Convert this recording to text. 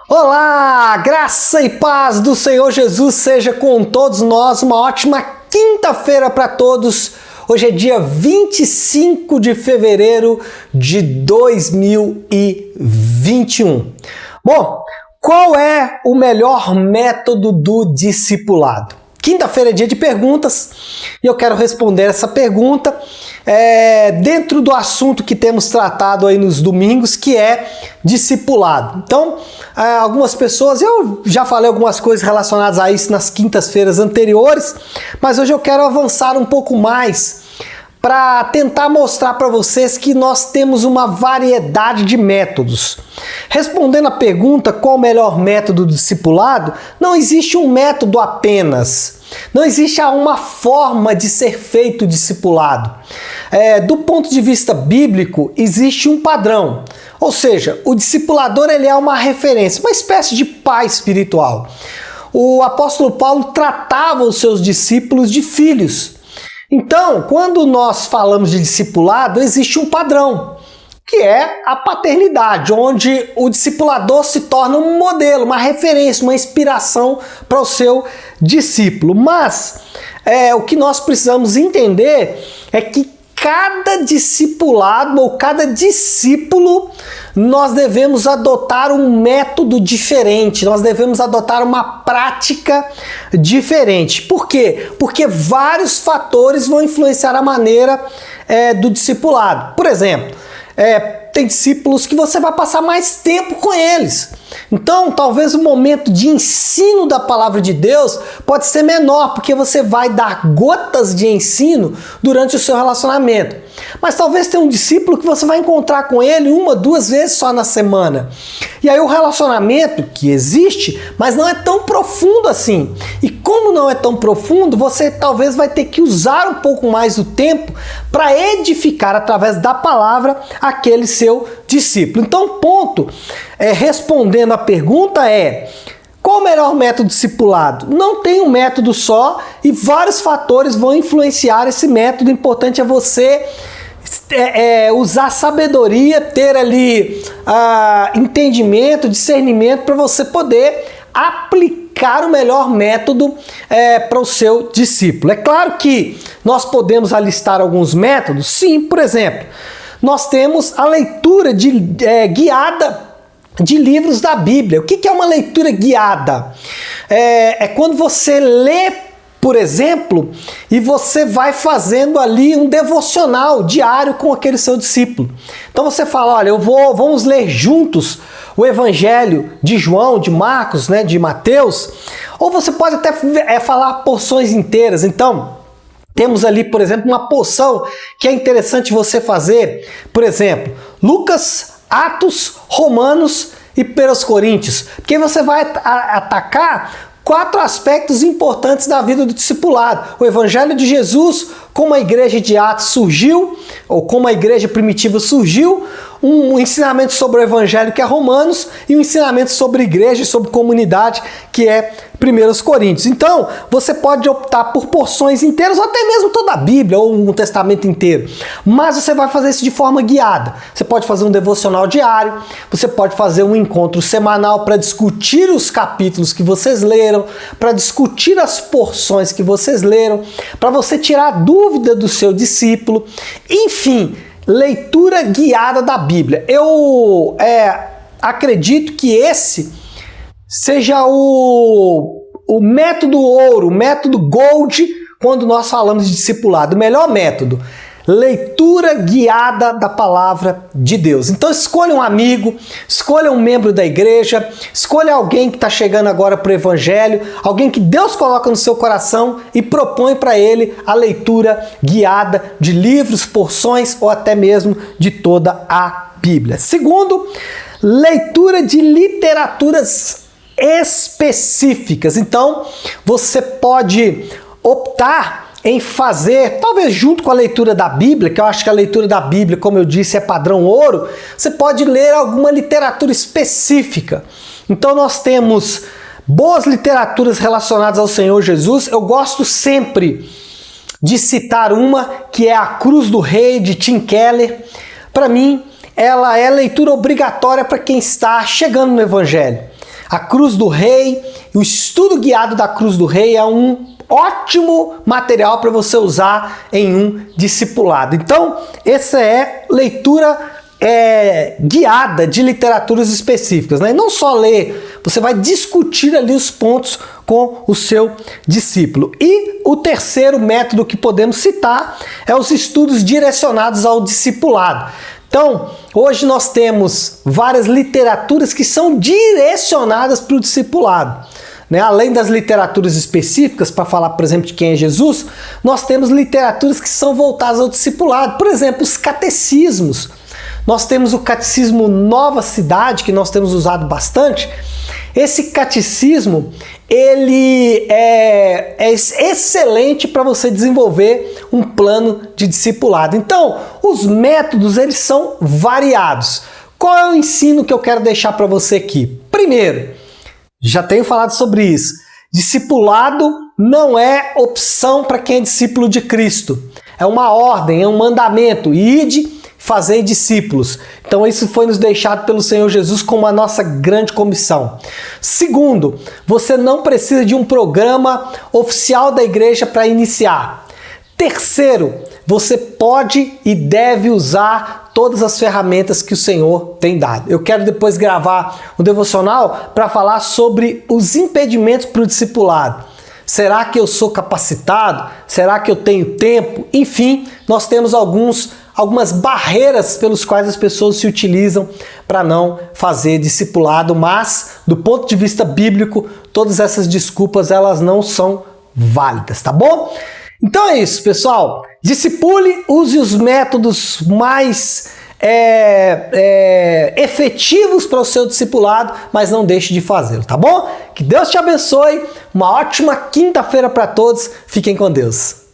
Olá, graça e paz do Senhor Jesus seja com todos nós. Uma ótima quinta-feira para todos. Hoje é dia 25 de fevereiro de 2021. Bom, qual é o melhor método do discipulado? Quinta-feira é dia de perguntas e eu quero responder essa pergunta dentro do assunto que temos tratado aí nos domingos, que é discipulado. Então, algumas pessoas, eu já falei algumas coisas relacionadas a isso nas quintas-feiras anteriores, mas hoje eu quero avançar um pouco mais para tentar mostrar para vocês que nós temos uma variedade de métodos. Respondendo a pergunta qual o melhor método do discipulado, não existe um método apenas. Não existe uma forma de ser feito o discipulado. Do ponto de vista bíblico, existe um padrão. Ou seja, o discipulador ele é uma referência, uma espécie de pai espiritual. O apóstolo Paulo tratava os seus discípulos de filhos. Então, quando nós falamos de discipulado, existe um padrão, que é a paternidade, onde o discipulador se torna um modelo, uma referência, uma inspiração para o seu discípulo. Mas o que nós precisamos entender é que cada discipulado ou cada discípulo nós devemos adotar um método diferente, nós devemos adotar uma prática diferente. Por quê? Porque vários fatores vão influenciar a maneira do discipulado. Por exemplo, tem discípulos que você vai passar mais tempo com eles. Então, talvez o momento de ensino da palavra de Deus pode ser menor, porque você vai dar gotas de ensino durante o seu relacionamento. Mas talvez tenha um discípulo que você vai encontrar com ele 1, 2 vezes só na semana. E aí o relacionamento que existe, mas não é tão profundo assim. E como não é tão profundo, você talvez vai ter que usar um pouco mais o tempo para edificar através da palavra aquele seu discípulo. Então, ponto, respondendo a pergunta qual o melhor método discipulado? Não tem um método só e vários fatores vão influenciar esse método. O importante é você usar sabedoria, ter ali entendimento, discernimento para você poder aplicar o melhor método para o seu discípulo. É claro que nós podemos alistar alguns métodos. Sim, por exemplo, nós temos a leitura guiada de livros da Bíblia. O que é uma leitura guiada? É quando você lê, por exemplo, e você vai fazendo ali um devocional diário com aquele seu discípulo. Então você fala, olha, vamos ler juntos o Evangelho de João, de Marcos, de Mateus, ou você pode até falar porções inteiras. Então, temos ali, por exemplo, uma porção que é interessante você fazer, por exemplo, Lucas, Atos, Romanos e 1 Coríntios, porque você vai atacar 4 aspectos importantes da vida do discipulado. O Evangelho de Jesus, como a igreja de Atos surgiu, ou como a igreja primitiva surgiu, um ensinamento sobre o Evangelho que é Romanos e um ensinamento sobre igreja e sobre comunidade que é 1 Coríntios. Então, você pode optar por porções inteiras ou até mesmo toda a Bíblia ou um testamento inteiro, mas você vai fazer isso de forma guiada. Você pode fazer um devocional diário, você pode fazer um encontro semanal para discutir os capítulos que vocês leram, para discutir as porções que vocês leram, para você tirar a dúvida do seu discípulo, enfim, leitura guiada da Bíblia. Eu acredito que esse seja o método ouro, o método gold, quando nós falamos de discipulado. O melhor método, leitura guiada da palavra de Deus. Então escolha um amigo, escolha um membro da igreja, escolha alguém que está chegando agora para o Evangelho, alguém que Deus coloca no seu coração e propõe para ele a leitura guiada de livros, porções ou até mesmo de toda a Bíblia. Segundo, leitura de literaturas específicas. Então, você pode optar em fazer, talvez junto com a leitura da Bíblia, que eu acho que a leitura da Bíblia, como eu disse, é padrão ouro, você pode ler alguma literatura específica. Então nós temos boas literaturas relacionadas ao Senhor Jesus. Eu gosto sempre de citar uma que é A Cruz do Rei, de Tim Keller. Para mim, ela é leitura obrigatória para quem está chegando no Evangelho. A Cruz do Rei, o estudo guiado da Cruz do Rei é um ótimo material para você usar em um discipulado. Então, essa é leitura guiada de literaturas específicas, né? Não só ler, você vai discutir ali os pontos com o seu discípulo. E o terceiro método que podemos citar é os estudos direcionados ao discipulado. Então, hoje nós temos várias literaturas que são direcionadas para o discipulado. Né? Além das literaturas específicas, para falar, por exemplo, de quem é Jesus, nós temos literaturas que são voltadas ao discipulado. Por exemplo, os catecismos. Nós temos o Catecismo Nova Cidade, que nós temos usado bastante. Esse catecismo, ele é excelente para você desenvolver um plano de discipulado. Então, os métodos, eles são variados. Qual é o ensino que eu quero deixar para você aqui? Primeiro, já tenho falado sobre isso. Discipulado não é opção para quem é discípulo de Cristo. É uma ordem, é um mandamento. Ide, fazei discípulos. Então isso foi nos deixado pelo Senhor Jesus como a nossa grande comissão. Segundo, você não precisa de um programa oficial da igreja para iniciar. Terceiro, você pode e deve usar todas as ferramentas que o Senhor tem dado. Eu quero depois gravar um devocional para falar sobre os impedimentos para o discipulado. Será que eu sou capacitado? Será que eu tenho tempo? Enfim, nós temos algumas barreiras pelos quais as pessoas se utilizam para não fazer discipulado, mas do ponto de vista bíblico, todas essas desculpas elas não são válidas, tá bom? Então é isso, pessoal. Discipule, use os métodos mais efetivos para o seu discipulado, mas não deixe de fazê-lo, tá bom? Que Deus te abençoe. Uma ótima quinta-feira para todos. Fiquem com Deus.